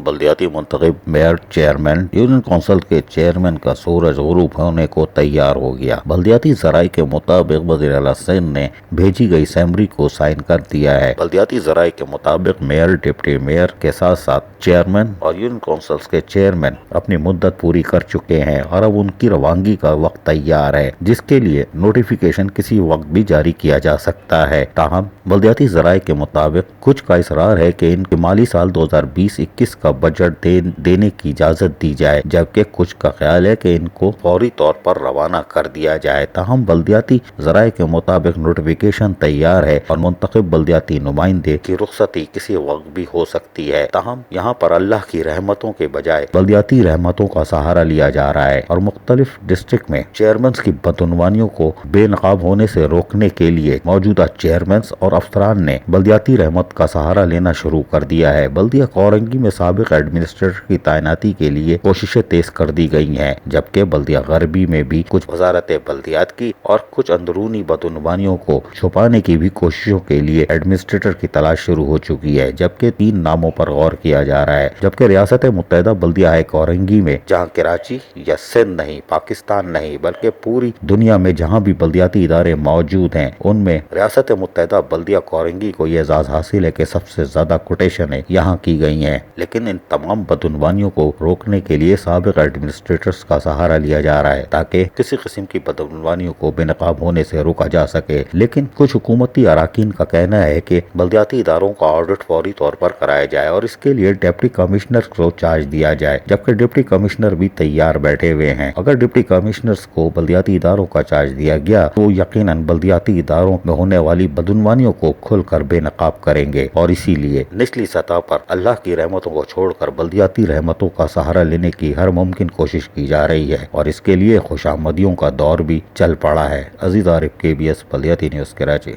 بلدیاتی منتخب mayor chairman union council کے چیئرمین کا سورج غروب ہونے کو تیار ہو گیا۔ بلدیاتی ذرائع کے مطابق وزیر اعلیٰ سندھ نے بھیجی گئی سیمری کو سائن کر دیا ہے۔ بلدیاتی ذرائع کے مطابق میئر، ڈپٹی میئر کے ساتھ ساتھ چیئرمین اور یونین کونسلز کے چیئرمین اپنی مدت پوری کر چکے ہیں اور اب ان کی روانگی کا وقت تیار ہے، جس کے لیے نوٹیفیکیشن کسی وقت بھی جاری کیا جا سکتا ہے۔ تاہم بلدیاتی ذرائع کے مطابق کچھ کا اصرار ہے کہ ان کے مالی سال 2020-21 کا بجٹ دینے کی اجازت دی جائے، جبکہ کچھ کا خیال ہے کہ ان کو فوری طور پر روانہ کر دیا جائے۔ تاہم بلدیاتی ذرائع کے مطابق نوٹیفیکیشن تیار ہے اور منتخب بلدیاتی نمائندے کی رخصتی کسی وقت بھی ہو سکتی ہے۔ تاہم یہاں پر اللہ کی رحمتوں کے بجائے بلدیاتی رحمتوں کا سہارا لیا جا رہا ہے اور مختلف ڈسٹرکٹ میں چیئرمینز کی بدعنوانیوں کو بے نقاب ہونے سے روکنے کے لیے موجودہ چیئرمینز اور افسران نے بلدیاتی رحمت کا سہارا لینا شروع کر دیا ہے۔ بلدیہ کورنگی میں سابق ایڈمنسٹریٹر کی تعیناتی کے لیے کوششیں تیز کر دی گئی ہیں، جبکہ بلدیہ غربی میں بھی کچھ وزارت بلدیات کی اور کچھ اندرونی بدعنوانیوں کو چھپانے کی بھی کوششوں کے لیے ایڈمنسٹریٹر کی تلاش شروع ہو چکی ہے، جبکہ 3 ناموں پر غور کیا جا رہا ہے۔ جبکہ ریاست متحدہ بلدیہ کورنگی میں، جہاں کراچی یا سندھ نہیں، پاکستان نہیں بلکہ پوری دنیا میں جہاں بھی بلدیاتی ادارے موجود ہیں، ان میں ریاست متحدہ بلدیہ کورنگی کو یہ اعزاز حاصل ہے کہ سب سے زیادہ کوٹیشنیں یہاں کی گئی ہیں۔ لیکن ان تمام بدعنوانیوں کو روکنے کے لیے سابق ایڈمنسٹریٹرز کا سہارا لیا جا رہا ہے تاکہ کسی قسم کی بدعنوانیوں کو بے نقاب ہونے سے روکا جا سکے۔ لیکن کچھ حکومتی اراکین کا کہنا ہے کہ بلدیاتی اداروں کا آڈٹ فوری طور پر کرایا جائے اور اس کے لیے ڈپٹی کمشنر کو چارج دیا جائے، جبکہ ڈپٹی کمشنر بھی تیار بیٹھے ہوئے ہیں۔ اگر ڈپٹی کمشنرز کو بلدیاتی اداروں کا چارج دیا گیا تو یقیناً بلدیاتی اداروں میں ہونے والی بدعنوانیوں کو کھل کر بے نقاب کریں گے، اور اسی لیے نچلی سطح پر اللہ کی رحمتوں کو چھوڑ کر بلدیاتی رحمتوں کا سہارا لینے کی ہر ممکن کوشش کی جا رہی ہے، اور اس کے لیے خوش آمدیوں کا دور بھی چل پڑا ہے۔ عزیز عارف، KBS بلدیاتی نیوز، کراچی۔